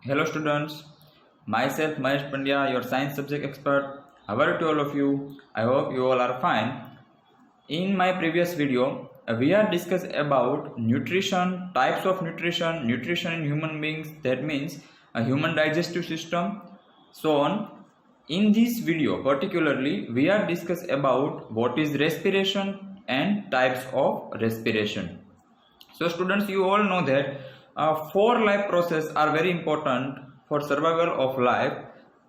Hello students, myself Mahesh Pandya, your science subject expert. How are you to all of you? I hope you all are fine. In my previous video, we have discussed about nutrition, types of nutrition in human beings, that means a human digestive system, so on. In this video particularly, we have discussed about what is respiration and types of respiration. So students, you all know that four life processes are very important for survival of life.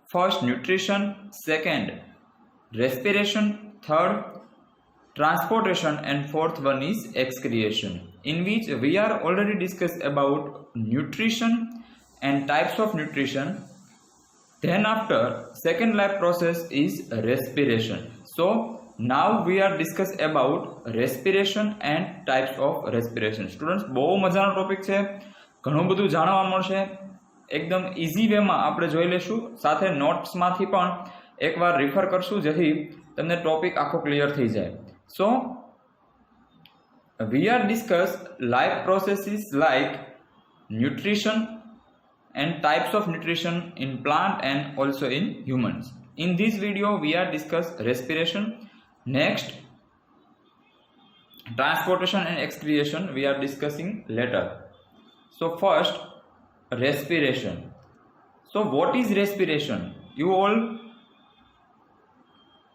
First, nutrition. Second, respiration. Third, transportation. And fourth one is excretion, in which we are already discussed about nutrition and types of nutrition. Then after, second life process is respiration. So now we are discuss about respiration and types of respiration. Students, બહુ મજાનો topic છે, ઘણું બધું જાણવા મળશે. એકદમ easy વેમાં આપણે જોઈ લેશું, સાથે નોટ્સમાંથી પણ એકવાર રિફર કરશું જેથી તમને ટોપિક આખો ક્લિયર થઈ જાય. સો we are discuss life processes like nutrition and types of nutrition in plant and also in humans. In this video we are discuss respiration. Next, transportation and excretion we are discussing later. So first, respiration. So what is respiration? You all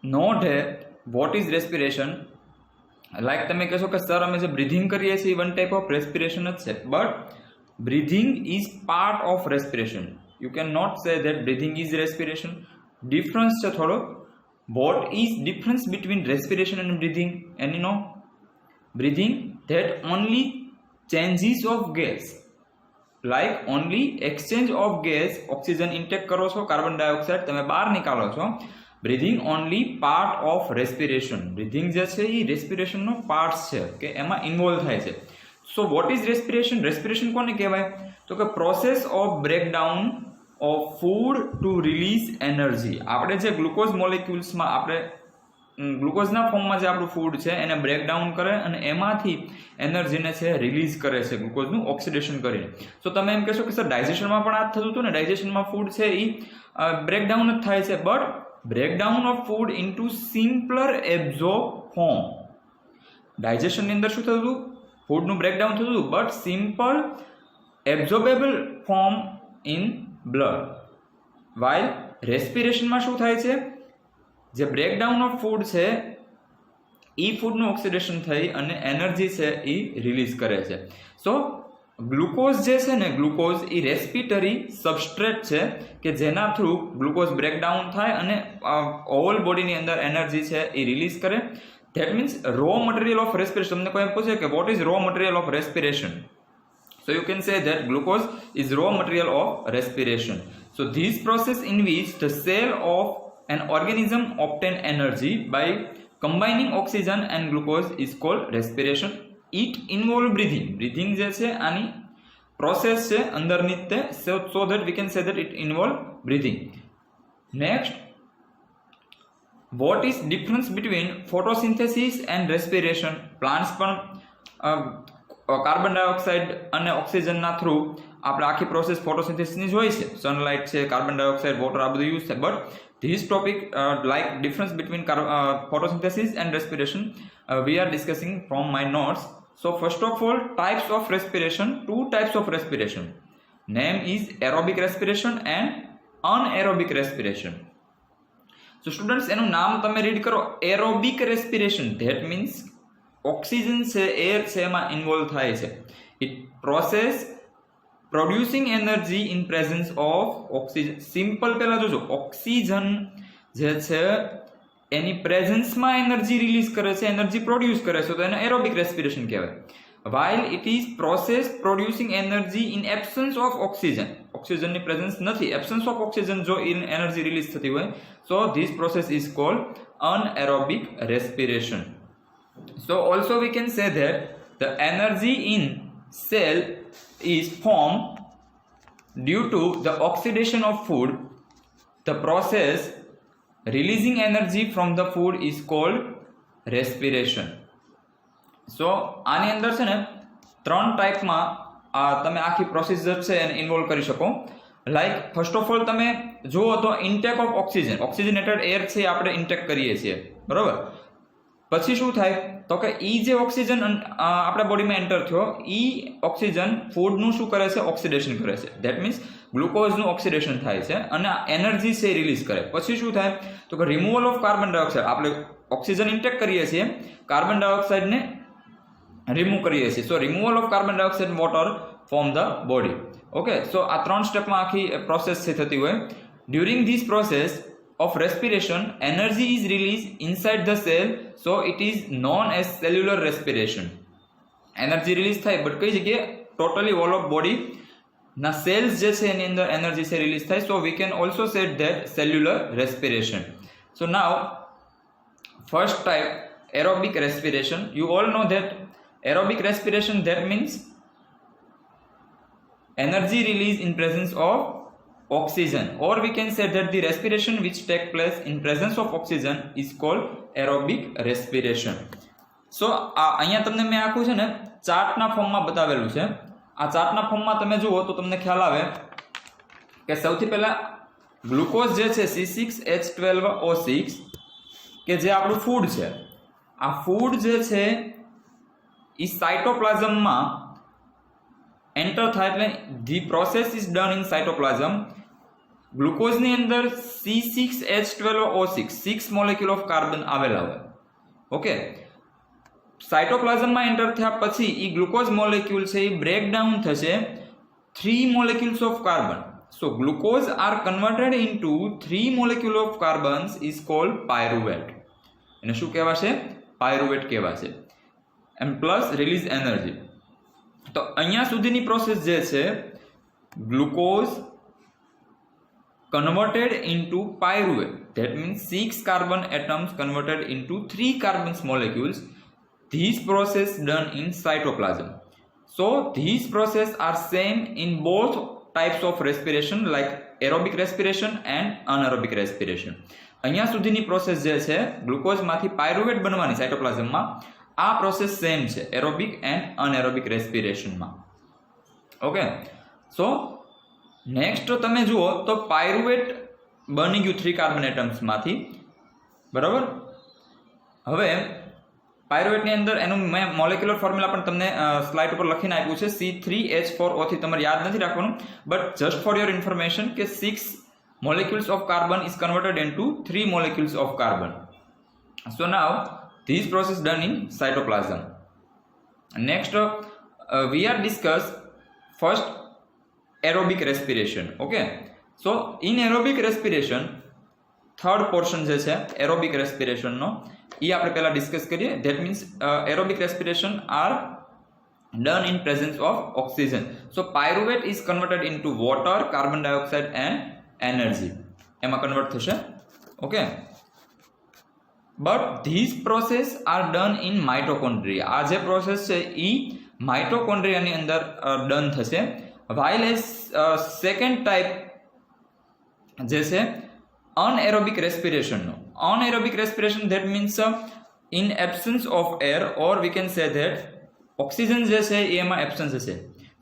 know that what is respiration. Like તમે કહેશો કે sir અમે જે breathing કરીએ છીએ one type of respiration જ છે, but breathing is part of respiration. You cannot say that breathing is respiration. Difference છે થોડો. What is difference between respiration and breathing? And you know, breathing, that only changes of gas, like only exchange of gas. Oxygen intake કરો છો, carbon dioxide તમે બહાર નિકાલો છો. Breathing only part of respiration. Breathing જે છે એ respiration નો part છે કે એમાં ઇન્વોલ્વ થાય છે. So what is respiration? Respiration કોને કહેવાય? તો કે process of breakdown of food two release energy. આપણે જે ગ્લુકોઝ મોલેક્યુલ્સમાં આપણે ગ્લુકોઝના ફોર્મમાં જે આપણું ફૂડ છે એને બ્રેકડાઉન કરે અને એમાંથી એનર્જીને છે રિલીઝ કરે છે ગ્લુકોઝનું ઓક્સિડેશન કરીને. સો તમે એમ કહેશો કે સર ડાયજેશનમાં પણ આ થતું હતું ને, ડાયજેશનમાં ફૂડ છે એ બ્રેકડાઉન જ થાય છે, but breakdown of food into simpler absorb form. ડાયજેશનની અંદર શું થતું હતું? ફૂડનું બ્રેકડાઉન થતું હતું, but simple absorbable form in blood. While રેસ્પિરેશનમાં શું થાય છે? જે બ્રેકડાઉન ઓફ ફૂડ છે એ ફૂડનું ઓક્સિડેશન થઈ અને એનર્જી છે એ રિલીઝ કરે છે. સો ગ્લુકોઝ જે છે ને, ગ્લુકોઝ એ રેસ્પિટરી સબસ્ટ્રેટ છે કે જેના થ્રુ ગ્લુકોઝ બ્રેકડાઉન થાય અને હોલ બોડીની અંદર એનર્જી છે એ રિલીઝ કરે. That means raw material of respiration. તમને કોઈ એમ પૂછે કે what is raw material of respiration? So you can say that glucose is raw material of respiration. So this process in which the cell of an organism obtain energy by combining oxygen and glucose is called respiration. It involve breathing. Breathing જે છે આની process છે અંદરની તે, so that we can say that it involve breathing. Next, what is difference between photosynthesis and respiration? Plants પણ carbon dioxide અને ઓક્સિજનના through આપણે આખી પ્રોસેસ ફોટોસિન્થેસિસની જ હોય છે. સનલાઇટ છે, કાર્બન ડાયોક્સાઇડ, વોટર, આ બધું યુઝ થાય. But this topic like difference between photosynthesis and respiration we are discussing from my notes. So first of all, types of respiration. Two types of respiration. Name is aerobic respiration and anaerobic respiration. So students, એનું નામ તમે read કરો, aerobic respiration. That means oxygen છે, air છે, એમાં involve થાય છે. It process producing energy in presence of oxygen. Simple પહેલા જોજો, ઓક્સિજન જે છે એની પ્રેઝન્સમાં એનર્જી રિલીઝ કરે છે, એનર્જી પ્રોડ્યુસ કરે છે, તો એને એરોબિક રેસ્પિરેશન કહેવાય. while it is process producing energy in absence of oxygen. ઓક્સિજનની પ્રેઝન્સ નથી, absence of oxygen જો એનર્જી રિલીઝ થતી હોય, so this process is called anaerobic respiration. So also we can say that the energy in cell is formed due to the oxidation of food. The process releasing energy from the food is called respiration. સો આની અંદર છે ને ત્રણ ટાઈપમાં તમે આખી procedure છે એને involve કરી શકો. લાઈક ફર્સ્ટ ઓફ ઓલ તમે જુઓ તો ઇન્ટેક ઓફ ઓક્સિજન, ઓક્સિજનેટેડ એર છે આપણે ઇન્ટેક કરીએ છીએ, બરોબર. પછી શું થાય તો કે ઈ જે ઓક્સિજન આપણા બોડીમાં એન્ટર થયો, ઈ ઓક્સિજન ફૂડનું શું કરે છે, ઓક્સિડેશન કરે છે. ધેટ મીન્સ ગ્લુકોઝનું ઓક્સિડેશન થાય છે અને એનર્જી છે રિલીઝ કરે. પછી શું થાય તો કે રિમૂવલ ઓફ કાર્બન ડાયોક્સાઇડ, આપણે ઓક્સિજન ઇન્ટેક કરીએ છીએ, કાર્બન ડાયોક્સાઇડને રિમૂવ કરીએ છીએ. So removal of carbon dioxide water from the body. Okay, so આ 3 સ્ટેપમાં આખી પ્રોસેસ છે થતી હોય. During this process of respiration, energy is released inside the cell, so it is known as cellular respiration. Energy release થાય but કઈ જગ્યાએ, totally all of body ના સેલ્સ જે છે એની અંદર એનર્જી છે રિલીઝ થાય. So we can also set that cellular respiration. So now first type aerobic respiration. You all know that aerobic respiration, that means energy release in presence of oxygen, or we can say that the respiration which take place in presence of oxygen is called aerobic respiration. So અહીંયા તમને મેં આખું છે ને ચાર્ટના ફોર્મમાં બતાવેલું છે. આ ચાર્ટના ફોર્મમાં તમે જુઓ તો તમને ખ્યાલ આવે કે સૌથી પહેલા ગ્લુકોઝ જે છે C6H12O6 કે જે આપણું ફૂડ છે, આ ફૂડ જે છે એ સાઇટોપ્લાઝમમાં એન્ટર થાય એટલે the process is done in cytoplasm. ગ્લુકોઝની અંદર C6H12O6 6 મોલેક્યુલ ઓફ કાર્બન આવેલા હોય. ઓકે, સાઇટોપ્લાઝમમાં એન્ટર થયા પછી એ ગ્લુકોઝ મોલેક્યુલ છે એ બ્રેકડાઉન થશે 3 molecules of carbon. So glucose are converted into 3 molecule of carbons is called pyruvate. એને શું કહેવાશે? પાયરુવેટ કહેવાશે. And plus release energy. તો અહીંયા સુધીની પ્રોસેસ જે છે, glucose converted into pyruvate, that means 6 carbon atoms converted into 3 carbon molecules. These process done in cytoplasm. So these process are same in both types of respiration, like aerobic respiration and anaerobic respiration. અહીંયા સુધીની process જે છે ગ્લુકોઝમાંથી pyruvate બનવાની સાઇટોપ્લાઝમમાં, આ process same છે aerobic and anaerobic રેસ્પિરેશનમાં. Okay, so next તમે જુઓ તો પાયરુવેટ બની ગયું 3 કાર્બન એટમ્સમાંથી, બરાબર. હવે પાયરુવેટની અંદર એનું મેં મોલેક્યુલર ફોર્મ્યુલા પણ તમને સ્લાઇડ ઉપર લખીને આપ્યું છે, C3H4O. તમારે યાદ નથી રાખવાનું, but just for your information કે 6 molecules of carbon is converted into 3 molecules of carbon. So now this process done in cytoplasm. Next we are discuss first aerobic respiration. Okay, so in aerobic respiration third portion જે છે aerobic respiration નો, એ આપણે પહેલા discuss કરીએ. That means aerobic respiration are done in presence of oxygen. So pyruvate is converted into water, carbon dioxide and energy. એમાં convert થશે. Okay, but this process are done in mitochondria. આ જે process છે એ માઇટોકોન્ડ્રિયાની અંદર done થશે. while as second type જે છે anaerobic રેસ્પિરેશનનો, anaerobic respiration that means in absence of air, or we can say that oxygen જે છે એ એમાં એબ્સન્સ હશે.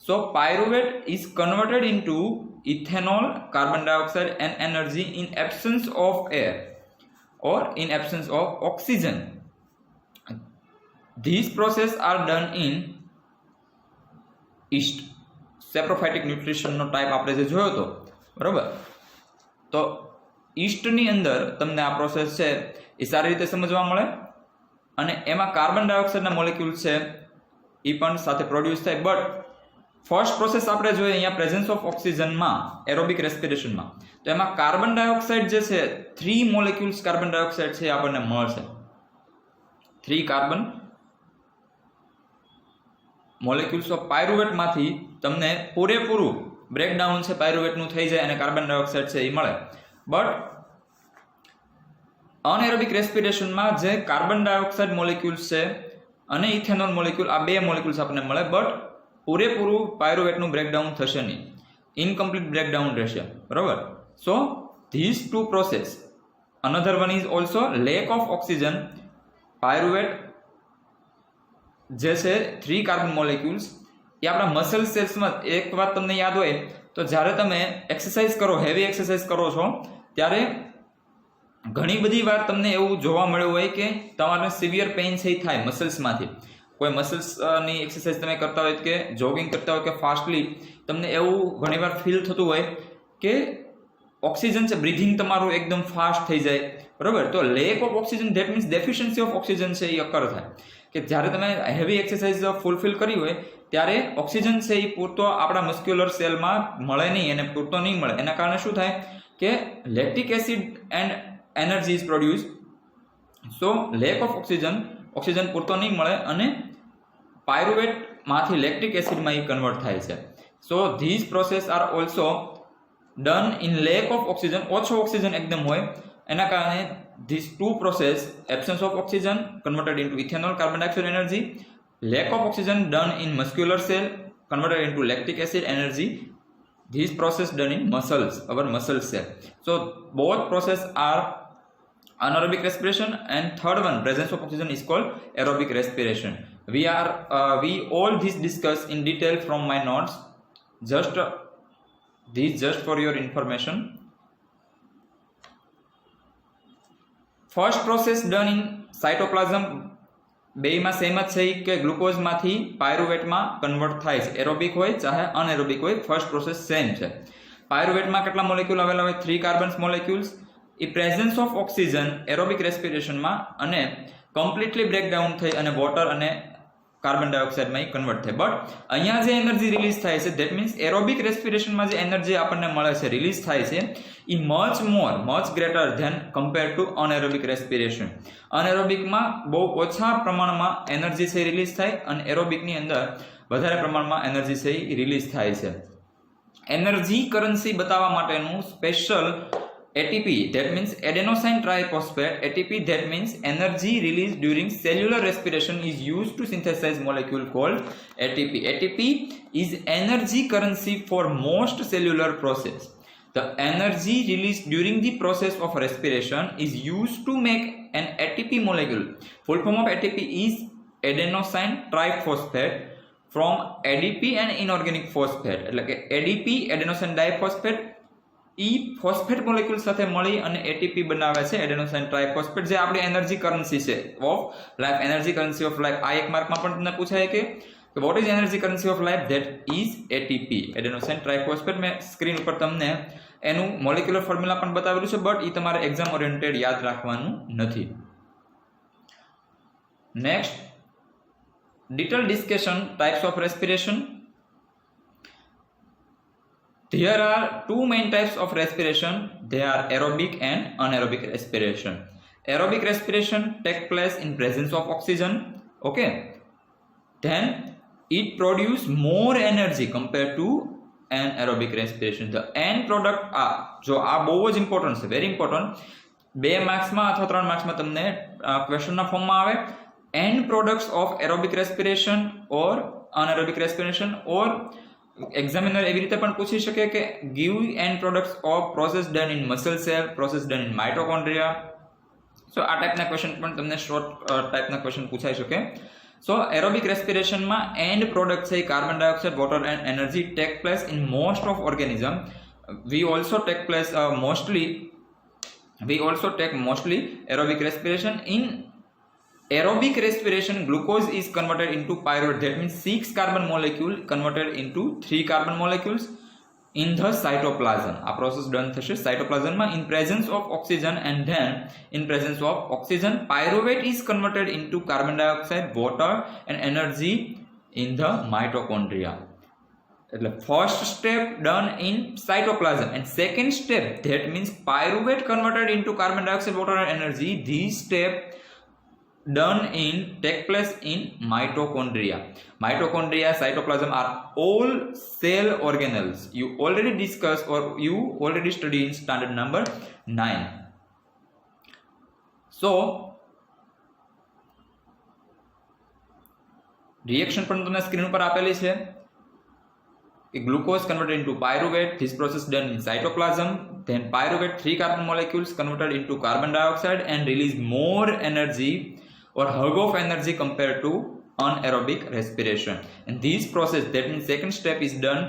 So pyruvate is converted into ethanol, carbon dioxide and energy in absence of air or in absence of oxygen. These processes are done in yeast. Saprophytic nutrition નો type આપણે જે જોયો હતો, બરોબર. તો ઈસ્ટની અંદર તમને આ પ્રોસેસ છે એ સારી રીતે સમજવા મળે, અને એમાં કાર્બન ડાયોક્સાઇડના મોલેક્યુલ છે એ પણ સાથે પ્રોડ્યુસ થાય. બટ ફર્સ્ટ પ્રોસેસ આપણે જોઈએ અહીંયા પ્રેઝન્સ ઓફ ઓક્સિજનમાં, એરોબિક રેસ્પિરેશનમાં, તો એમાં કાર્બન ડાયોક્સાઇડ જે છે 3 મોલેક્યુલ્સ કાર્બન ડાયોક્સાઇડ છે આપણને મળશે. 3 કાર્બન મોલેક્યુલ્સ ઓફ પાયરુવેટમાંથી તમને પૂરેપૂરું બ્રેકડાઉન છે પાયરુવેટનું થઈ જાય અને કાર્બન ડાયોક્સાઇડ છે એ મળે. બટ અનએરોબિક રેસ્પિરેશનમાં જે કાર્બન ડાયોક્સાઇડ મોલેક્યુલ્સ છે અને ઇથેનોલ મોલેક્યુલ, આ 2 મોલેક્યુલ્સ આપણને મળે, બટ પૂરેપૂરું પાયરુવેટનું બ્રેકડાઉન થશે નહીં, ઇનકમ્પ્લીટ બ્રેકડાઉન રહેશે, બરોબર. So this 2 process. Another one is also lake of oxygen. Pyruvate જે છે 3 કાર્બન મોલેક્યુલ્સ એ આપણા મસલ સેલ્સમાં, એક વાત તમને યાદ હોય તો જ્યારે તમે એક્સરસાઇઝ કરો, હેવી એક્સરસાઇઝ કરો છો ત્યારે ઘણી બધી વાર તમને એવું જોવા મળ્યું હોય કે તમારે સિવિયર પેઇન છે એ થાય મસલ્સમાંથી. કોઈ મસલ્સની એક્સરસાઇઝ તમે કરતા હોય કે જોગિંગ કરતા હોય કે ફાસ્ટલી, તમને એવું ઘણીવાર ફીલ થતું હોય કે ઓક્સિજન છે, બ્રીથિંગ તમારું એકદમ ફાસ્ટ થઈ જાય, બરોબર. તો lake of oxygen, that means deficiency of oxygen છે એ અકર થાય કે જ્યારે તમે હેવી એક્સરસાઇઝ ફૂલફિલ કરી હોય ત્યારે ઓક્સિજન છે એ પૂરતો આપણા મસ્ક્યુલર સેલમાં મળે નહીં, એને પૂરતો નહીં મળે. એના કારણે શું થાય કે lactic acid and energy is produce. So lake of oxygen પૂરતો નહીં મળે અને પાયરુવેટમાંથી લેક્ટિક એસિડમાં એ કન્વર્ટ થાય છે. સો this process are also done in lake of oxygen. ઓછો ઓક્સિજન એકદમ હોય એના કારણે these two process, absence of oxygen converted into ethanol, carbon dioxide energy, lack of oxygen done in muscular cell converted into lactic acid energy, these process done in muscles, our muscle cell. So both process are anaerobic respiration, and third one, presence of oxygen, is called aerobic respiration. We all this discuss in detail from my notes, just for your information. First process done in cytoplasm, બેયમાં same જ છે કે ગ્લુકોઝમાંથી પાયરુવેટમાં convert થાય છે. Aerobic હોય ચાહે અનએરોબિક હોય, first process same છે. પાયરુવેટમાં કેટલા મોલેક્યુલ આવેલા હોય? 3 કાર્બન્સ મોલેક્યુલ્સ. એ પ્રેઝન્સ ઓફ ઓક્સિજન એરોબિક રેસ્પિરેશનમાં અને કમ્પ્લીટલી બ્રેકડાઉન થઈ અને વોટર અને કાર્બન ડાયોક્સાઇડમાં કન્વર્ટ થાય. બટ અહીંયા જે એનર્જી રિલીઝ થાય છે, ધેટ મીન્સ એરોબિક રેસ્પિરેશનમાં જે એનર્જી આપણને મળે છે, રિલીઝ થાય છે, એ much greater than compare to anaerobic respiration. અનએરોબિકમાં બહુ ઓછા પ્રમાણમાં એનર્જી છે રિલીઝ થાય અને એરોબિકની અંદર વધારે પ્રમાણમાં એનર્જી છે રિલીઝ થાય છે. એનર્જી કરન્સી બતાવવા માટેનું special ATP, that means adenosine triphosphate, ATP, that means energy released during cellular respiration, is used to synthesize molecule called ATP. ATP is energy currency for most cellular process. The energy released during the process of respiration is used to make an ATP molecule. Full form of ATP is adenosine triphosphate from ADP and inorganic phosphate. એટલે કે ADP, adenosine diphosphate, ઈ phosphate molecule સાથે મળી અને ATP બનાવે છે, adenosine triphosphate, જે આપણી energy currency છે of life, energy currency of life. આ એક માર્કમાં પણ તમને પૂછાય કે what is energy currency of life? That is ATP, adenosine triphosphate. મેં સ્ક્રીન ઉપર તમને એનું મોલેક્યુલર ફોર્મ્યુલા પણ બતાવેલું છે, બટ એ તમારે એક્ઝામ ઓરિએન્ટેડ યાદ રાખવાનું નથી. Next, detail discussion types of respiration. There are two main types of respiration. They are aerobic and anaerobic respiration. Aerobic respiration takes place in presence of oxygen. Okay. Then it produces more energy compared to anaerobic respiration. The end product are, જો આ બહુ જ important છે, very important. 2 માર્ક્સમાં અથવા 3 માર્ક્સમાં તમને ક્વેશ્ચનના ફોર્મમાં આવે. End products of aerobic respiration or anaerobic respiration, or examiner એવી રીતે પણ પૂછી શકે કે give end products of process done in muscle cell, process done in mitochondria. So આ ટાઈપના ક્વેશ્ચન પણ તમને શોર્ટ ટાઈપના ક્વેશ્ચન પૂછાઈ શકે. સો એરોબિક રેસ્પિરેશનમાં એન્ડ પ્રોડક્ટ છે carbon dioxide, water and energy take place in most of organism. We also take mostly aerobic respiration. In aerobic respiration, glucose is converted into pyruvate, that means 6 carbon molecule converted into 3 carbon molecules in the cytoplasm. આ process done થશે સાયટોપ્લાઝમમાં in presence of oxygen, and then in presence of oxygen pyruvate is converted into carbon dioxide, water and energy in the mitochondria. એટલે first step done in cytoplasm, and second step, that means pyruvate converted into carbon dioxide, water and energy. This step take place in mitochondria. Mitochondria, cytoplasm are all cell organelles. You already discussed or you already studied in standard number 9. So reaction પણ તમને screen ઉપર આપેલી છે કે glucose converted into pyruvate, this process done in cytoplasm. Then pyruvate, 3 carbon molecules converted into carbon dioxide and release more energy or hug of energy compared to anaerobic respiration. And this process, that means second step, is done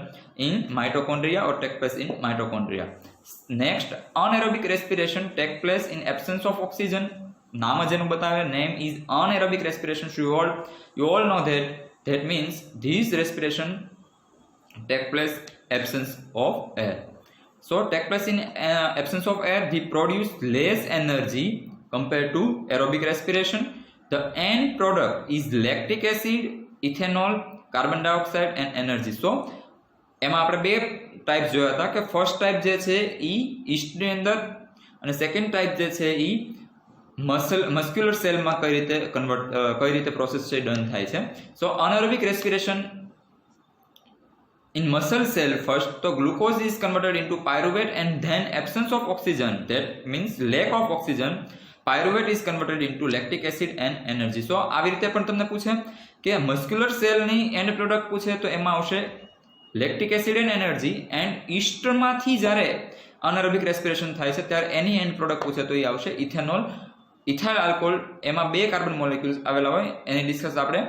in mitochondria or take place in mitochondria. Next, anaerobic respiration take place in absence of oxygen. नाम ज बतावे, name is anaerobic respiration. So you all know that means this respiration take place absence of air. So take place in absence of air, they produce less energy compared to aerobic respiration. The end product is lactic acid, ethanol, carbon dioxide and energy. So એમાં આપણે બે type જોયા હતા કે first type જે છે એ ઈસ્ટની અંદર અને સેકન્ડ ટાઈપ જે છે એ મસ્ક્યુલર સેલમાં કઈ રીતે પ્રોસેસ છે ડન થાય છે. સો અનએરોબિક respiration in muscle cell, first the glucose is converted into pyruvate and then absence of oxygen, that means lack of oxygen, pyruvate is converted into lactic acid and energy. So આવી રીતે પણ તમને પૂછે કે muscular સેલની and product પૂછે તો એમાં આવશે lactic acid and energy, and ઈસ્ટમાંથી જ્યારે અનએરોબિક રેસ્પિરેશન થાય છે ત્યારે એની એન્ડ પ્રોડક્ટ પૂછે તો એ આવશે ઇથેનોલ, ઇથાઇલ આલ્કોહોલ. એમાં બે કાર્બન મોલેક્યુલ્સ આવેલા હોય, એની ડિસ્કસ આપણે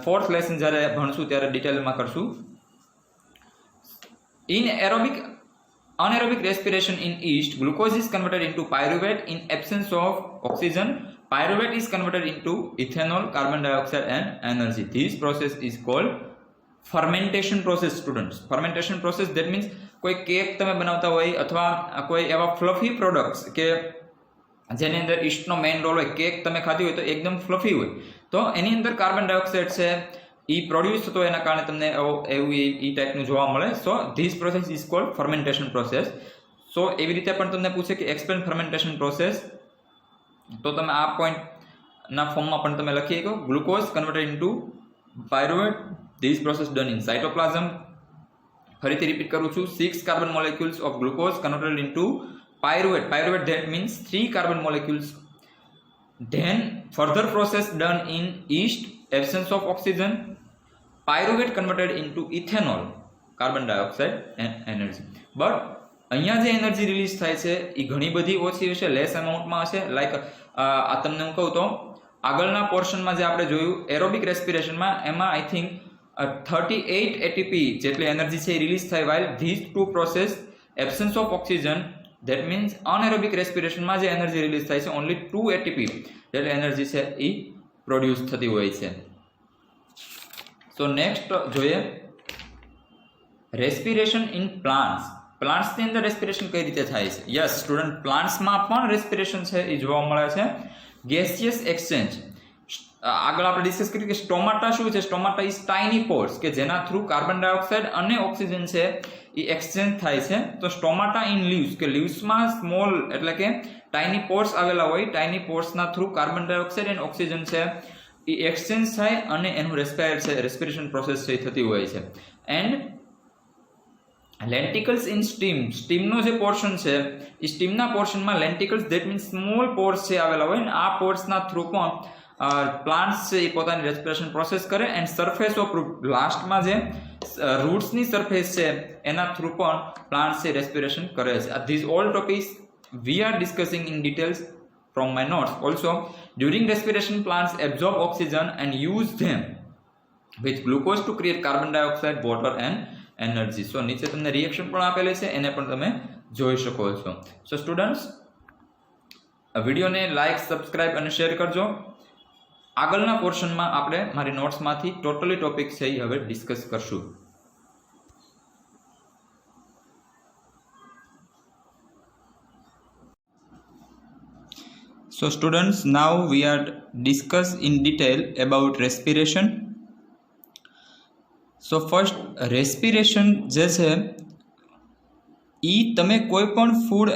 ફોર્થ લેસન જ્યારે ભણશું ત્યારે ડિટેલમાં કરશું. In anaerobic respiration in yeast, glucose is converted into pyruvate in absence of oxygen. Pyruvate is converted into ethanol, carbon dioxide and energy. This process is called fermentation process, students. Fermentation process, that means કોઈ cake તમે બનાવતા હોય અથવા કોઈ એવા fluffy products કે જેની અંદર ઈસ્ટનો મેઇન રોલ હોય, કેક તમે ખાધી હોય તો એકદમ ફ્લફી હોય, તો એની અંદર કાર્બન ડાયોક્સાઇડ છે એ પ્રોડ્યુસ થતો એના કારણે તમને એવું એ ટાઈપનું જોવા મળે. So this process is called fermentation process. So એવી રીતે પણ તમને પૂછે કે એક્સપ્લેન ફર્મેન્ટેશન પ્રોસેસ, તો તમે આ પોઈન્ટના ફોર્મમાં પણ તમે લખી શકો. Glucose converted into pyruvate, this process done in cytoplasm. ફરીથી રિપીટ કરું છું, 6 carbon molecules of glucose converted into pyruvate. Pyruvate, that means 3 carbon molecules. Then further process done in yeast, absence of oxygen, pyruvate converted into ethanol, carbon dioxide and energy. But અહીંયા જે energy release થાય છે એ ઘણી બધી ઓછી હશે, less અમાઉન્ટમાં હશે. Like આ તમને હું કહું તો આગળના પોર્શનમાં જે આપણે જોયું એરોબિક રેસ્પિરેશનમાં, એમાં આઈ થિંક 38 ATP જેટલી એનર્જી છે એ રિલીઝ થાય, while these two process absence of oxygen, that means anaerobic respiration માં જે એનર્જી રિલીઝ થાય છે only 2 ATP જેટલી એનર્જી છે એ પ્રોડ્યુસ થતી હોય છે. સો નેક્સ્ટ જોઈએ રેસ્પિરેશન ઇન પ્લાન્ટ્સ. પ્લાન્ટ્સની અંદર રેસ્પિરેશન કઈ રીતે થાય છે? યસ સ્ટુડન્ટ, પ્લાન્ટ્સમાં પણ રેસ્પિરેશન છે એ જોવા મળે છે. ગેસિયસ એક્સચેન્જ, આગળ આપણે ડિસ્કસ કર્યું કે સ્ટોમાટા શું છે? સ્ટોમાટા ઇઝ ટાઇની પોર્સ કે જેના થ્રુ કાર્બન ડાયોક્સાઇડ અને ઓક્સિજન છે એ એક્સચેન્જ થાય છે. તો સ્ટોમાટા ઇન લીવ્સ, કે લીવ્સમાં સ્મોલ એટલે કે ટાઇની પોર્સ આવેલા હોય, ટાઇની પોર્સના થ્રુ કાર્બન ડાયોક્સાઇડ અને ઓક્સિજન છે એ એક્સચેન્જ થાય અને એનું રેસ્પિરેશન પ્રોસેસ છે એ થતી હોય છે. એન્ડ લેન્ટિકલ્સ ઇન સ્ટીમ, સ્ટીમનો જે પોર્શન છે એ સ્ટીમના પોર્શનમાં લેન્ટિકલ્સ, ધેટ મીન્સ સ્મોલ પોર્સ છે આવેલા હોય ને આ પોર્સના થ્રુ પણ પ્લાન્ટ્સ છે એ પોતાની રેસ્પિરેશન પ્રોસેસ કરે. એન્ડ સરફેસ ઓફ રૂટ, લાસ્ટમાં જે રૂટ્સની સરફેસ છે એના થ્રુ પણ પ્લાન્ટ્સ છે રેસ્પિરેશન કરે છે. This all topics we are discussing in details from my notes. Also, during respiration, plants absorb oxygen and use them with glucose to create carbon dioxide, water and energy. So નીચે તમને reaction પણ આપેલી છે, એને પણ તમે જોઈ શકો છો. સો સ્ટુડન્ટ્સ, વિડીયોને લાઈક, સબસ્ક્રાઇબ અને શેર કરજો. આગળના પોર્શનમાં આપણે મારી નોટ્સમાંથી ટોટલી ટોપિક છે એ હવે ડિસ્કસ કરશું. So students, now we are discuss in detail about respiration. So first, respiration જે છે એ તમે કોઈ પણ ફૂડ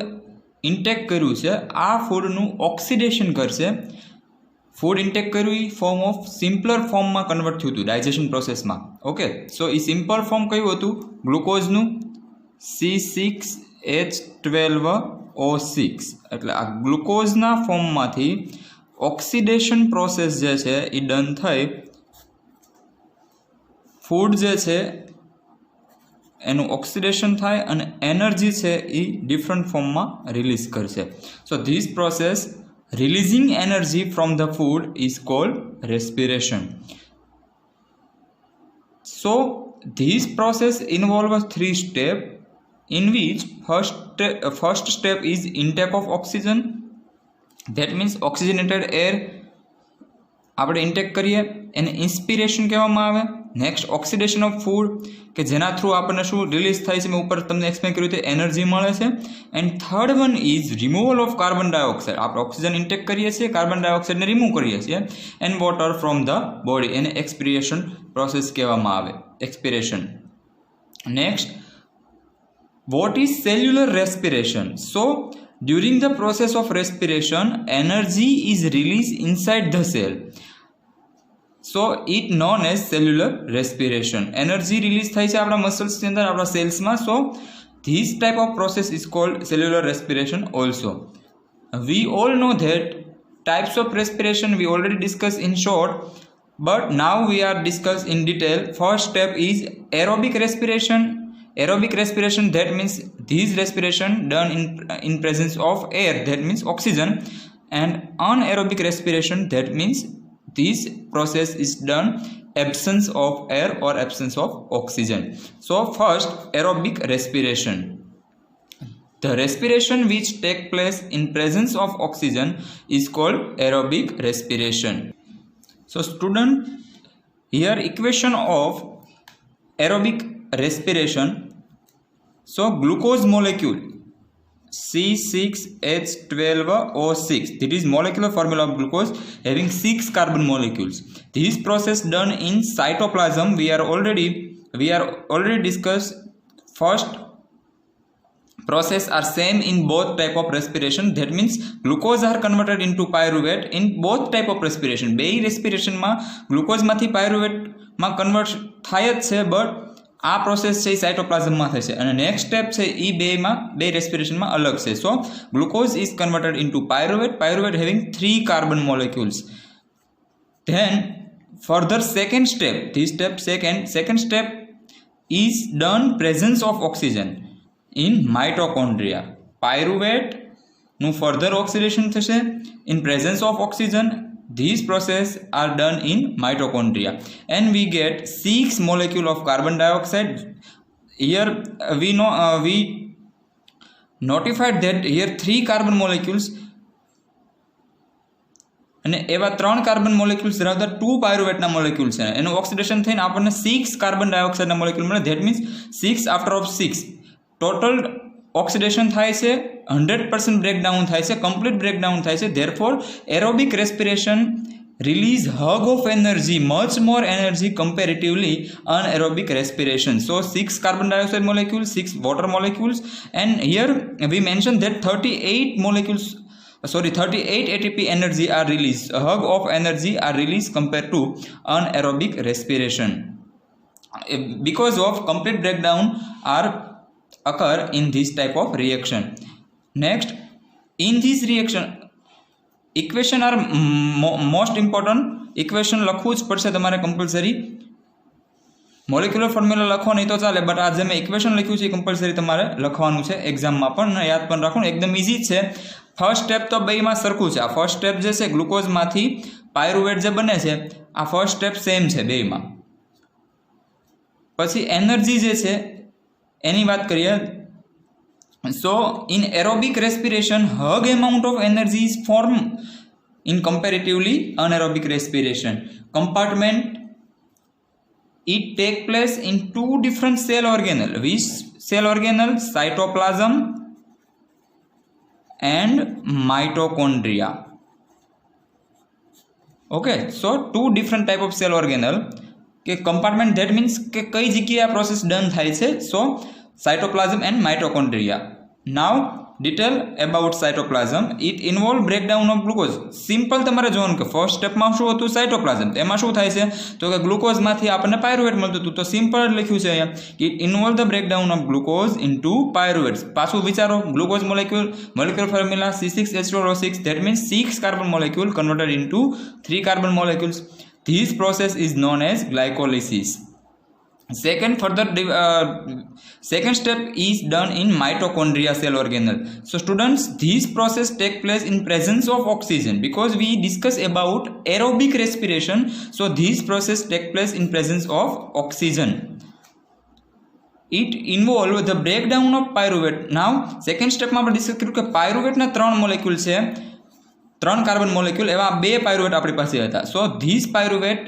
ઇન્ટેક કર્યું છે આ ફૂડનું ઓક્સિડેશન કરશે. ફૂડ ઇન્ટેક કર્યું એ ફોર્મ ઓફ સિમ્પલર ફોર્મમાં કન્વર્ટ થયું હતું ડાયજેશન પ્રોસેસમાં. ઓકે, સો એ સિમ્પલ ફોર્મ કયું હતું? ગ્લુકોઝનું C6H12O6. એટલે આ ગ્લુકોઝના ફોર્મમાંથી ઓક્સિડેશન પ્રોસેસ જે છે એ ડન થઈ ફૂડ જે છે એનું ઓક્સિડેશન થાય અને એનર્જી છે એ ડિફરન્ટ ફોર્મમાં રિલીઝ કરશે. સો this process releasing energy from the food is called respiration. So this process involves 3 steps, in which first step is intake of oxygen. That means oxygenated air આપણે intake કરીએ એને inspiration કહેવામાં આવે. Next oxidation of food કે જેના through આપણને શું release થાય છે, મેં ઉપર તમને એક્સપ્લેન કર્યું તે એનર્જી મળે છે. And third one is removal of carbon dioxide. આપણે ઓક્સિજન ઇન્ટેક કરીએ છીએ, કાર્બન ડાયોક્સાઇડને રિમૂવ કરીએ છીએ, and water from the body, એને એક્સપિરેશન પ્રોસેસ કહેવામાં આવે, expiration. Next, what is cellular respiration? So during the process of respiration, energy is released inside the cell, so it known as cellular respiration. Energy release થાય છે આપણા muscles ની અંદર, આપણા cells માં. so this type of process is called cellular respiration also. We all know that types of respiration we already discussed in short, but now we are discussed in detail. First step is aerobic respiration. Aerobic respiration, that means this respiration done in presence of air, that means oxygen. And anaerobic respiration, that means this process is done absence of air or absence of oxygen. So first, aerobic respiration. The respiration which take place in presence of oxygen is called aerobic respiration. So student, here equation of aerobic respiration. So glucose molecule C6H12O6, that is molecular formula of glucose having 6 carbon molecules. This process done in cytoplasm. We are already discussed. First process are same in both type of respiration. That means glucose are converted into pyruvate in both type of respiration. બે respiration માં glucose માંથી pyruvate માં convert થાય જ છે, but આ process છે સાઇટોપ્લાઝમમાં થશે. અને નેક્સ્ટ સ્ટેપ છે એ બે રેસ્પિરેશનમાં અલગ છે. So glucose is converted into pyruvate having 3 carbon molecules. Then further second step, this step second step is done presence of oxygen in mitochondria. પાયરુવેટનું ફર્ધર ઓક્સિડેશન થશે in presence of oxygen. These processes are done in mitochondria, and we get 6 molecule of carbon dioxide. Here we notified that here 3 carbon molecules અને એવા 3 carbon molecules ધરાવતા 2 પાયરુવેટના molecules છે. એનું oxidation થઈને આપણને 6 carbon ડાયોક્સાઇડના molecule મળે. That means 6 after of 6 total oxidation થાય છે, 100% બ્રેકડાઉન થાય છે, કમ્પ્લીટ બ્રેકડાઉન થાય છે. Therefore aerobic respiration release hug of energy, much more energy comparatively anaerobic respiration. So 6 carbon dioxide molecules, 6 water molecules, and here we mentioned that 38 ATP energy are released. A hug of energy are released compared to anaerobic respiration because of complete breakdown are occur in this type of reaction. Next, in this reaction equation are most important. equation લખવું જ પડશે તમારે compulsory. Molecular formula લખો નહીં તો ચાલે, but આ જે મેં ઇક્વેશન લખ્યું છે એ કમ્પલસરી તમારે લખવાનું છે એક્ઝામમાં પણ, યાદ પણ રાખો. એકદમ ઇઝી જ છે. ફર્સ્ટ સ્ટેપ તો બેમાં સરખું છે. આ ફર્સ્ટ સ્ટેપ જે છે ગ્લુકોઝમાંથી પાયરુવેટ જે બને છે, આ ફર્સ્ટ સ્ટેપ સેમ છે બેમાં. પછી એનર્જી જે છે એની વાત કરીએ. So in aerobic respiration, hug amount of energy is formed in comparatively anaerobic respiration. Compartment, it take place in 2 different cell organelle. Which cell organelle? Cytoplasm and mitochondria. Okay, so 2 different type of cell organelle. કે compartment, that means કે કઈ જગ્યાએ આ process done થાય છે. So cytoplasm and mitochondria. Now detail about cytoplasm. It involve breakdown of glucose. Simple તમારે જોવાનું કે ફર્સ્ટ સ્ટેપમાં શું હતું, સાઇટોપ્લાઝમ. એમાં શું થાય છે તો કે ગ્લુકોઝમાંથી આપણને પાયરુવેટ મળતું હતું. તો સિમ્પલ લખ્યું છે અહીંયા કે it involve the breakdown of glucose into pyruvates. પાછું વિચારો, glucose molecular formula C6H12O6, that means 6 carbon molecule converted into 3 carbon molecules. This process is known as glycolysis. Second step is done in mitochondria cell organelle. So students, this process take place in presence of oxygen because we discuss about aerobic respiration. So this process take place in presence of oxygen. It involve the breakdown of pyruvate. Now second step में આપણે discuss કર્યું કે પાયરુવેટના 3 molecule છે, 3 carbon molecule, એવા 2 pyruvate આપણી પાસે હતા. So this pyruvate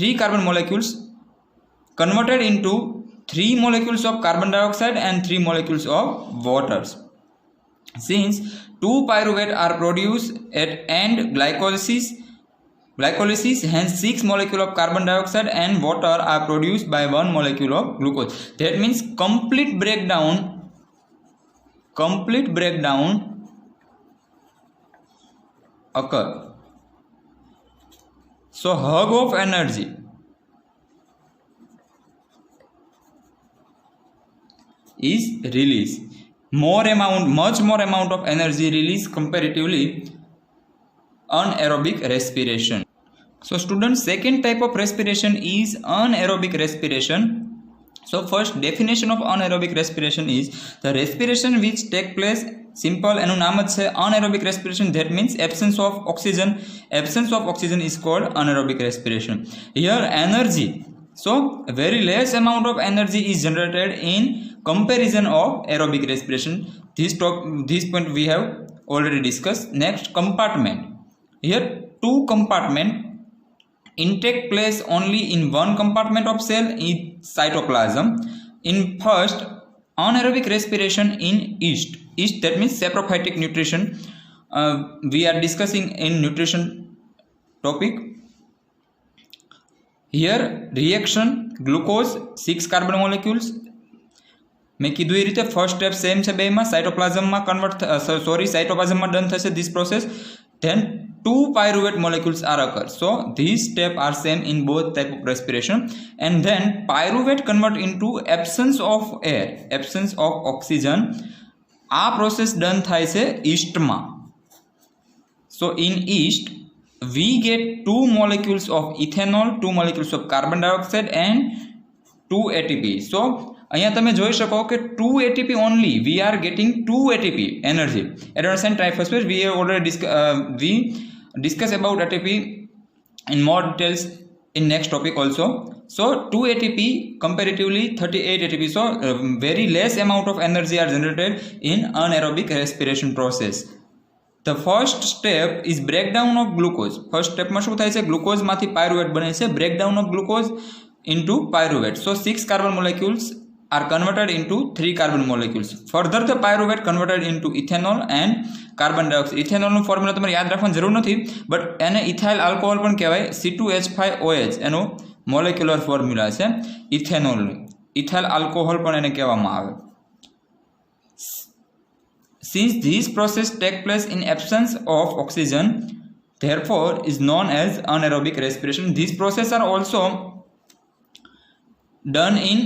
3 carbon molecules converted into 3 molecules of carbon dioxide and 3 molecules of waters. Since 2 pyruvate are produced at end glycolysis, hence 6 molecules of carbon dioxide and water are produced by 1 molecule of glucose. That means complete breakdown occur. So hug of energy is released. Much more amount of energy released comparatively anaerobic respiration. So students, second type of respiration is anaerobic respiration. So first definition of anaerobic respiration is the respiration which take place, simple એનું નામ જ છે anaerobic respiration. That means absence of oxygen. Absence of oxygen is called anaerobic respiration. Here energy, so very less amount of energy is generated in comparison of aerobic respiration. This point we have already discussed. Next, compartment. Here 2 compartment intake place only in one compartment of cell in cytoplasm. In first, anaerobic respiration in yeast, that means saprophytic nutrition. We are discussing in nutrition topic. Here reaction, glucose 6 carbon molecules. मैं कीधुं ए रीते first step same है बेमां, cytoplasm में convert cytoplasm में done थशे this process. Then 2 pyruvate molecules are occur. So these steps are same in both type of respiration. And then pyruvate convert into absence of air, absence of oxygen. આ process done થાય છે yeast-માં. So in yeast we get 2 molecules of ethanol, 2 molecules of carbon dioxide and 2 ATP. So અહીંયા તમે જોઈ શકો કે 2 ATP only we are getting 2 ATP energy. Adenosine triphosphate we have already discussed about ATP in more details in next topic also. So 2 ATP comparatively 38 ATP. So very less amount of energy are generated in anaerobic respiration process. The first step is breakdown of glucose. First step માં શું થાય છે, glucose માંથી pyruvate બને છે. breakdown of glucose into pyruvate. So 6 carbon molecules are converted into 3 carbon molecules. Further the pyruvate converted into ethanol and carbon dioxide. ethanol નું formula તમારે યાદ રાખવાની જરૂર નથી, બટ એને ઇથાઇલ આલ્કોહોલ પણ કહેવાય. C2H5OH એનો મોલેક્યુલર ફોર્મ્યુલા છે ઇથેનોલનું. ઇથાઇલ આલ્કોહોલ પણ એને કહેવામાં આવે. Since this process take place in absence of oxygen, therefore is known as anaerobic respiration. These processes are also done in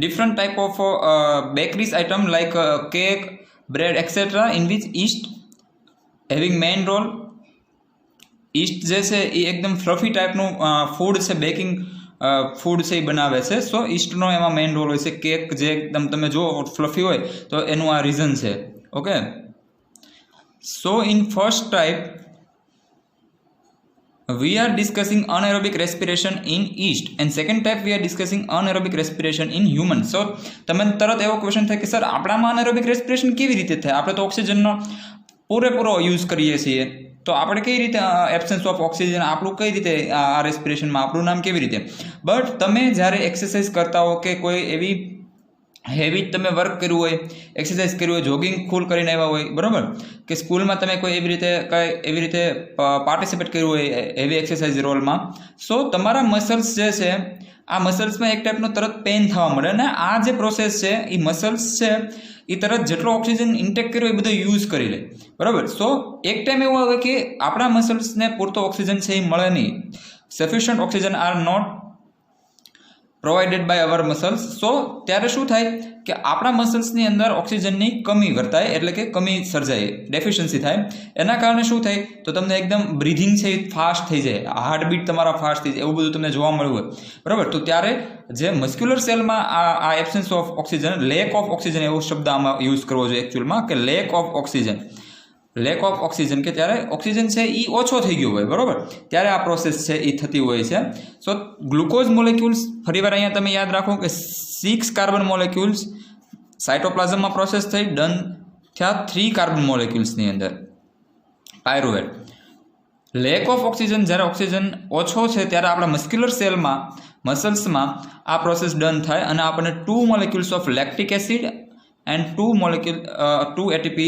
different type of bakeries item like cake, bread, etc., in which yeast having main role. yeast જે છે એ એકદમ fluffy ટાઈપનું food છે, baking food છે એ બનાવે છે. સો ઈસ્ટનો એમાં main role હોય છે. કેક જે એકદમ તમે જો ફ્લફી હોય તો એનું આ રીઝન છે. Okay, so in first type we are discussing anaerobic respiration in yeast and second type we are discussing anaerobic respiration in humans. So તમને તરત એવો ક્વેશ્ચન થાય કે સર આપણામાં anaerobic respiration કેવી રીતે થાય? આપણે તો ઓક્સિજનનો પૂરેપૂરો યુઝ કરીએ છીએ, તો આપણે કઈ રીતે એબ્સન્સ ઓફ ઓક્સિજન આપણું કઈ રીતે આ રેસ્પિરેશનમાં આપણું નામ કેવી રીતે? બટ તમે જ્યારે એક્સરસાઇઝ કરતા હો કે કોઈ એવી હેવી તમે વર્ક કર્યું હોય, એક્સરસાઇઝ કર્યું હોય, જોગિંગ ફૂલ કરીને આવ્યા હોય, બરાબર, કે સ્કૂલમાં તમે કોઈ એવી રીતે પાર્ટિસિપેટ કર્યું હોય હેવી એક્સરસાઇઝ રોલમાં, સો તમારા મસલ્સ જે છે આ મસલ્સમાં એક ટાઈપનો તરત પેઇન થવા મળે. અને આ જે પ્રોસેસ છે એ મસલ્સ છે એ તરત જેટલો ઓક્સિજન ઇન્ટેક કર્યો એ બધો યુઝ કરી લે, બરાબર. સો એક ટાઈમ એવો આવે કે આપણા મસલ્સને પૂરતો ઓક્સિજન છે એ મળે નહીં. Sufficient oxygen are not provided by our muscles. So ત્યારે શું થાય કે આપણા મસલ્સની અંદર ઓક્સિજનની કમી વર્તાય, એટલે કે કમી સર્જાય, ડેફિશિયન્સી થાય. એના કારણે શું થાય તો તમને એકદમ બ્રીધિંગ છે એ ફાસ્ટ થઈ જાય, હાર્ટબીટ તમારા ફાસ્ટ થઈ જાય, એવું બધું તમને જોવા મળ્યું હોય, બરાબર. તો ત્યારે જે મસ્ક્યુલર સેલમાં આ absence of oxygen, lake of oxygen એવો શબ્દ આમાં યુઝ કરવો જોઈએ એકચ્યુઅલમાં, કે lake of oxygen. Lake of oxygen કે ત્યારે ઓક્સિજન છે એ ઓછો થઈ ગયો હોય, બરોબર, ત્યારે આ પ્રોસેસ છે એ થતી હોય છે. સો ગ્લુકોઝ મોલેક્યુલ્સ, ફરીવાર અહીંયા તમે યાદ રાખો કે 6 કાર્બન મોલેક્યુલ્સ સાયટોપ્લાઝમમાં પ્રોસેસ થઈ, ડન થયા 3 કાર્બન મોલેક્યુલ્સની અંદર પાયરુવેટ. લેક ઓફ ઓક્સિજન, જ્યારે ઓક્સિજન ઓછો છે ત્યારે આપણા મસ્ક્યુલર સેલમાં, મસલ્સમાં આ પ્રોસેસ ડન થાય અને આપણને 2 molecules of lactic acid and 2 ATP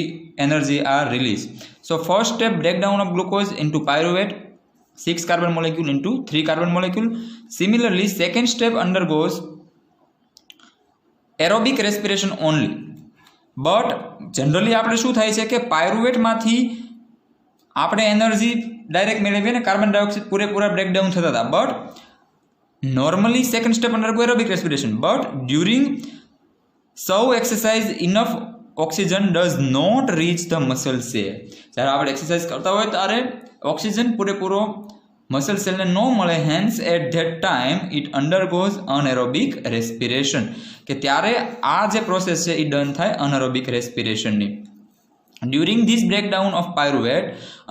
energy are released. So first step, breakdown of glucose into pyruvate, 6 carbon molecule into 3 carbon molecule. Similarly, second step undergoes aerobic respiration only. But generally આપણે શું થાય છે કે પાયરુવેટમાંથી આપણે energy direct મેળવીએ ને carbon dioxide પૂરેપૂરા breakdown થતા હતા. But normally second step undergo aerobic respiration, but during so exercise enough oxygen does not reach the muscle cell. જ્યારે આપણે એક્સરસાઇઝ કરતા હોય ત્યારે ઓક્સિજન પૂરેપૂરો મસલ સેલને ન મળે, hence at that time it undergoes anaerobic respiration, કે ત્યારે આ જે પ્રોસેસ છે એ ડન થાય અનએરોબિક રેસ્પિરેશનની. During this breakdown of pyruvate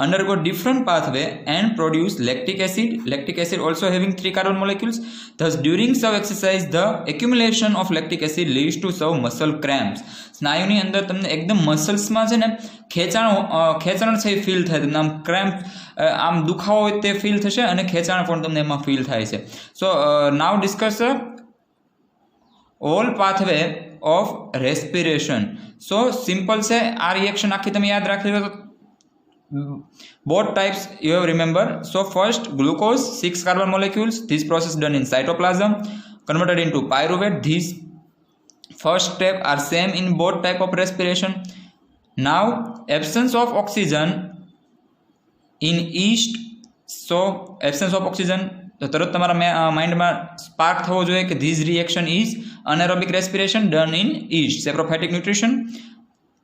undergo different pathway and produce lactic acid. Lactic acid also having 3 carbon molecules. Thus during some exercise the accumulation of lactic acid leads to some muscle cramps. સ્નાયુની અંદર તમને એકદમ મસલ્સમાં છે ને ખેંચાણ છે feel થાય, તમને આમ ક્રેમ્પ, આમ દુખાવો હોય તે ફીલ થશે અને ખેંચાણ પણ તમને એમાં ફીલ થાય છે. So now discuss all pathway of respiration. So simple છે આ રિએક્શન આખી તમે યાદ રાખી લો તો both types you have remember. So first glucose 6 carbon molecules, this process done in cytoplasm converted into pyruvate. These first step are same in both type of respiration. Now absence of oxygen in yeast. So absence of oxygen તો તરત તમારા માઇન્ડમાં spark થવો જોઈએ કે this reaction is anaerobic respiration done in yeast. Saprophytic nutrition,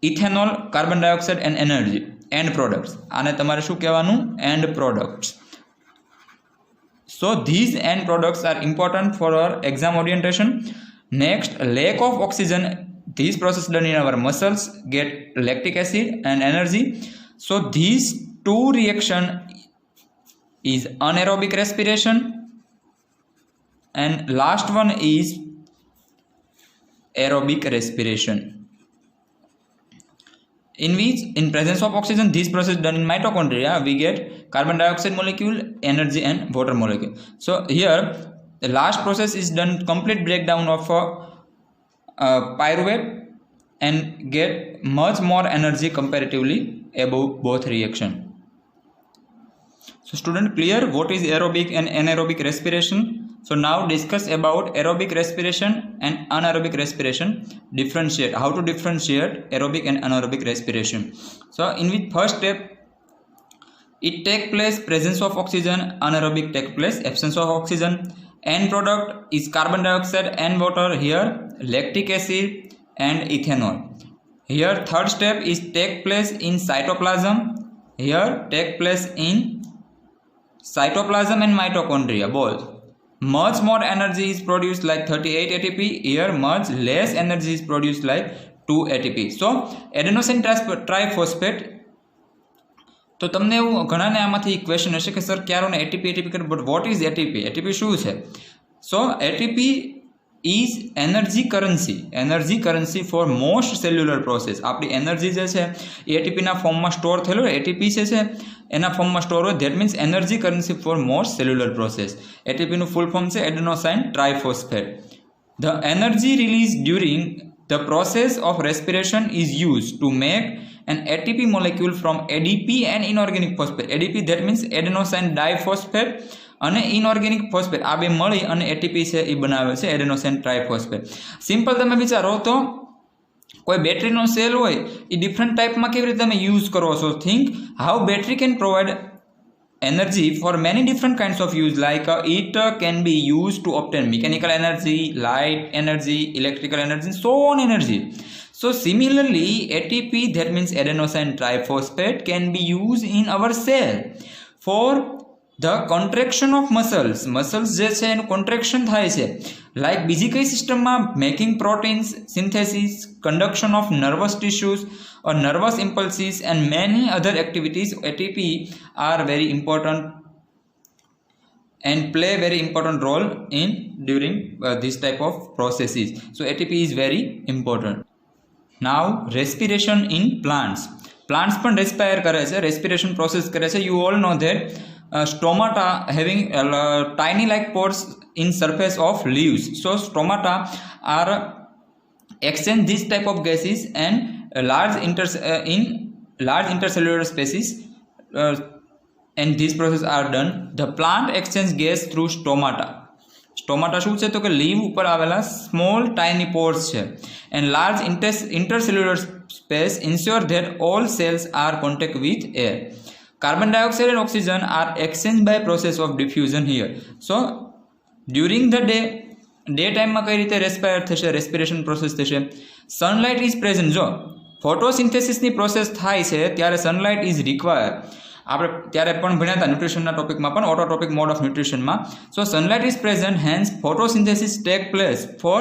ethanol, carbon dioxide and energy, end products. આને તમારે શું કહેવાનું? End products. So these end products are important for our exam orientation. Next, lack of oxygen, this process done in our muscles get lactic acid and energy. So these 2 reaction is anaerobic respiration, and last one is aerobic respiration, in which in presence of oxygen this process done in mitochondria we get carbon dioxide molecule, energy and water molecule. So here the last process is done complete breakdown of pyruvate and get much more energy comparatively above both reaction. So student, clear what is aerobic and anaerobic respiration? So now discuss about aerobic respiration and anaerobic respiration. Differentiate, how to differentiate aerobic and anaerobic respiration. So in which first step it take place presence of oxygen, anaerobic take place absence of oxygen. End product is carbon dioxide and water, here lactic acid and ethanol. Here third step is take place in cytoplasm, here take place in cytoplasm and mitochondria both. Much more energy is produced like 38 ATP, here much less energy is produced like 2 ATP. So adenosine triphosphate. તો તમને એવું ઘણાને આમાંથી question હશે કે sir ક્યારો ને ATP કરે, but what is ATP? ATP શું છે? So ATP is energy currency for most cellular process. આપણી એનર્જી જે છે એ એટીપીના ફોર્મમાં સ્ટોર થયેલો, એટીપી છે એના ફોર્મમાં સ્ટોર હોય, that means energy currency for most cellular process. એટીપીનું ફૂલ ફોર્મ છે adenosine triphosphate. The energy release during the process of respiration is use to make an ATP molecule from ADP and inorganic phosphate. ADP that means adenosine diphosphate અને inorganic phosphate, આ બે મળી અને ATP છે એ બનાવે છે adenosine triphosphate. Simple તમે વિચારો તો કોઈ બેટરીનો સેલ હોય એ ડિફરન્ટ ટાઈપમાં કેવી રીતે તમે યુઝ કરો છો. Think how battery can provide energy for many different kinds of use, like it can be used to obtain mechanical energy, light energy, electrical energy, so on energy. So similarly ATP, that means adenosine triphosphate, can be used in our cell for the contraction of muscles જે છે એનું contraction થાય છે. Like બીજી કઈ સિસ્ટમમાં making proteins, synthesis, conduction of nervous tissues or nervous impulses and many other activities. ATP are very important and play very important role in during this type of processes. So ATP is very important. Now respiration in plants પણ રેસ્પાયર કરે છે, respiration process કરે છે. You all know that stomata having tiny like pores in surface of leaves. So stomata are exchange this type of gases and large intercellular spaces, and these processes are done. The plant exchange gas through stomata. શું છે તો કે leave ઉપર આવેલા small tiny Porsche છે, and large intercellular space ensure that all cells are contact with air. Carbon dioxide and oxygen are exchanged by process of diffusion here. So during the day ટાઈમમાં કઈ રીતે respiration process થશે? Sunlight is present. જો ફોટોસિન્થેસિસની process થાય છે ત્યારે sunlight is require. આપણે ત્યારે પણ ભણ્યા હતા ન્યુટ્રિશનના ટોપિકમાં પણ, ઓટોટ્રોપિક મોડ ઓફ ન્યુટ્રિશનમાં. So sunlight is present, hence photosynthesis take place for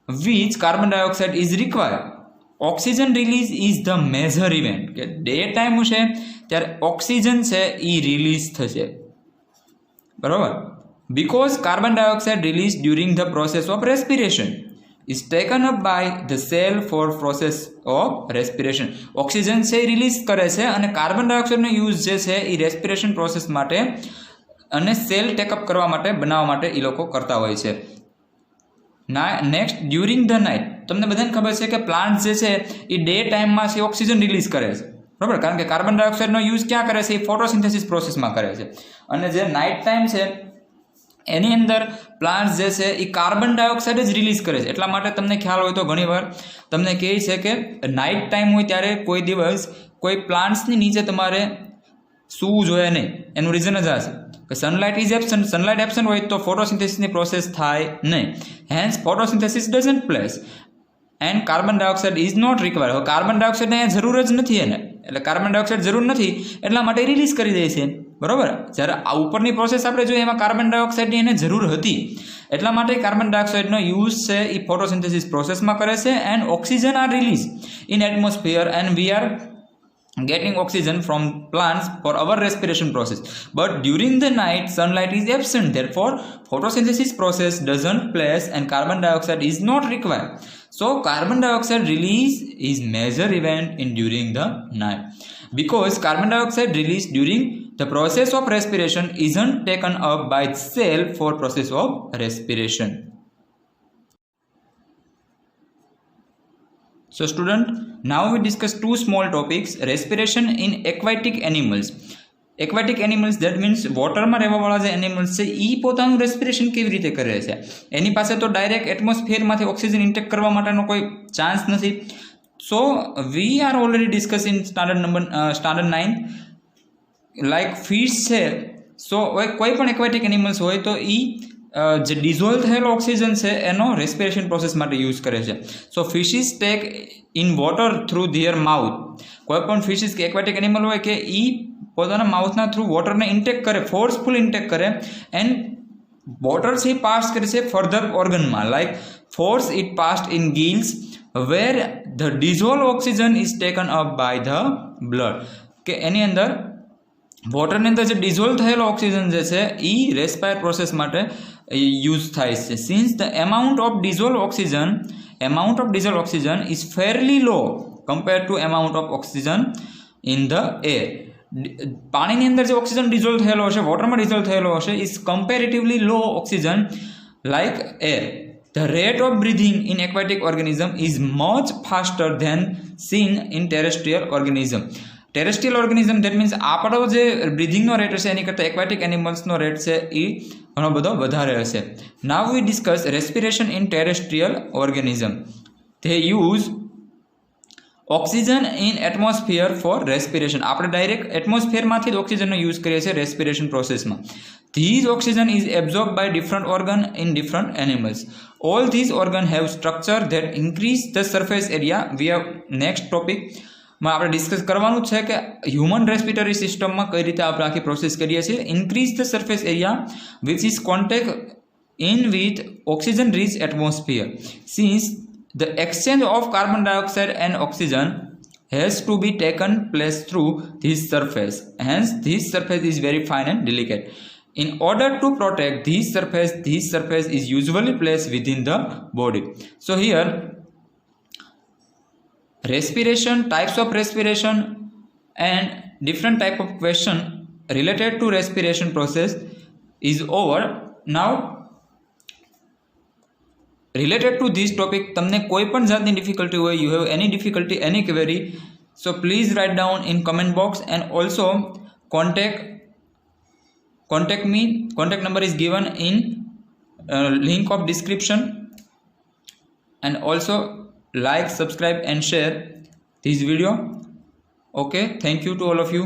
which carbon dioxide is required. Oxygen release is the major event. કે ડે ટાઈમ છે ત્યારે ઓક્સિજન છે એ રિલીઝ થશે, બરાબર. Because carbon dioxide released during the process of respiration is taken up by the cell for process of respiration. Oxygen છે એ release કરે છે અને કાર્બન ડાયોક્સાઇડનો યુઝ જે છે એ રેસ્પિરેશન પ્રોસેસ માટે અને સેલ ટેકઅપ કરવા માટે, બનાવવા માટે એ લોકો કરતા હોય છે. Next, during the night. તમને બધાને ખબર છે કે પ્લાન્ટ જે છે એ ડે ટાઈમમાં છે ઓક્સિજન રિલીઝ કરે છે, બરાબર, કારણ કે કાર્બન ડાયોક્સાઇડનો યુઝ ક્યાં કરે છે? એ ફોટોસિન્થેસિસ પ્રોસેસમાં કરે છે. અને જે નાઇટ ટાઈમ છે એની અંદર પ્લાન્ટ્સ જે છે એ કાર્બન ડાયોક્સાઇડ જ રિલીઝ કરે છે. એટલા માટે તમને ખ્યાલ હોય તો ઘણીવાર તમને કહે છે કે નાઇટ ટાઈમ હોય ત્યારે કોઈ દિવસ કોઈ પ્લાન્ટ્સની નીચે તમારે સૂવું જોઈએ નહીં. એનું રીઝન જ આ છે કે સનલાઇટ એબ્સન્ટ હોય તો ફોટોસિન્થેસિસની પ્રોસેસ થાય નહીં. Hence photosynthesis doesn't place and carbon dioxide is not required. હવે કાર્બન ડાયોક્સાઇડને અહીંયા જરૂર જ નથી, એને એટલે કાર્બન ડાયોક્સાઇડ જરૂર નથી એટલા માટે રિલીઝ કરી દે છે, બરાબર. જ્યારે આ ઉપરની પ્રોસેસ આપણે જોઈએ એમાં કાર્બન ડાયોક્સાઇડની એને જરૂર હતી, એટલા માટે કાર્બન ડાયોક્સાઇડનો યુઝ છે એ ફોટોસિન્થેસિસ પ્રોસેસમાં કરે છે. And oxygen are release in atmosphere and we are getting oxygen from plants for our respiration process. But during the night sunlight is absent, therefore photosynthesis process doesn't place and carbon dioxide is not required. So carbon dioxide release is major event in during the night, because carbon dioxide released during the process of respiration isn't taken up by the cell for process of respiration. So student, now we discuss two small topics. Respiration in aquatic animals. Aquatic animals, that means વોટરમાં રહેવાવાળા જે animals છે એ પોતાનું respiration કેવી રીતે કરે છે? એની પાસે તો direct એટમોસ્ફિયરમાંથી oxygen intake કરવા માટેનો કોઈ ચાન્સ નથી. So we are already discuss in standard 9. Like fish છે, સો કોઈ પણ એક્વાટિક એનિમલ્સ હોય તો એ જે ડિઝોલ્વ થયેલો ઓક્સિજન છે એનો રેસ્પિરેશન પ્રોસેસ માટે યુઝ કરે છે. So fishes take in water through their mouth. કોઈ પણ ફિશિસ કે એક્વાટિક એનિમલ હોય કે એ પોતાના માઉથના થ્રુ વોટરને ઇન્ટેક કરે, ફોર્સફુલ ઇન્ટેક કરે, એન્ડ વોટર છે પાસ કરે છે ફર્ધર ઓર્ગનમાં. Like force it passed in gills where the dissolve oxygen is taken up by the blood. કે એની અંદર વોટરની અંદર જે ડિઝોલ્વ થયેલો ઓક્સિજન જે છે એ રેસ્પાયર પ્રોસેસ માટે યુઝ થાય છે. Since the amount of dissolve oxygen is fairly low compare to amount of oxygen in the air. પાણીની અંદર જે ઓક્સિજન ડિઝોલ્વ થયેલો હશે, વોટરમાં ડિઝોલ્વ થયેલો હશે, is comparatively low oxygen like air. The rate of breathing in aquatic organism is much faster than seen in terrestrial organism. Terrestrial organism, that means આપણો જે બ્રિધિંગનો rate હશે એની કરતાં એક્વાટિક એનિમલ્સનો રેટ છે એ ઘણો બધો વધારે હશે. Now we discuss respiration in terrestrial organism. They use oxygen in atmosphere for respiration. આપણે ડાયરેક્ટ એટમોસ્ફિયરમાંથી જ ઓક્સિજનનો યુઝ કરીએ છીએ રેસ્પિરેશન પ્રોસેસમાં. These oxygen is absorbed by different organ in different animals. All these organ have structure that increase the surface area. We have next topic. માં આપણે discuss કરવાનું છે કે હ્યુમન રેસ્પિરેટરી સિસ્ટમમાં કઈ રીતે આપણે આખી પ્રોસેસ કરીએ છીએ. Increase the surface area which is contact in with oxygen rich atmosphere, since the exchange of carbon dioxide and oxygen has to be taken place through this surface. Hence this surface is very fine and delicate. In order to protect this surface is usually placed within the body. So here respiration, types of respiration and different type of question related to respiration process is over. Now related to this topic, તમને કોઈ પણ જાતની difficulty હોય, you have any difficulty, any query, so please write down in comment box and also contact me. Contact number is given in link of description, and also like, subscribe and share this video. Okay, thank you to all of you.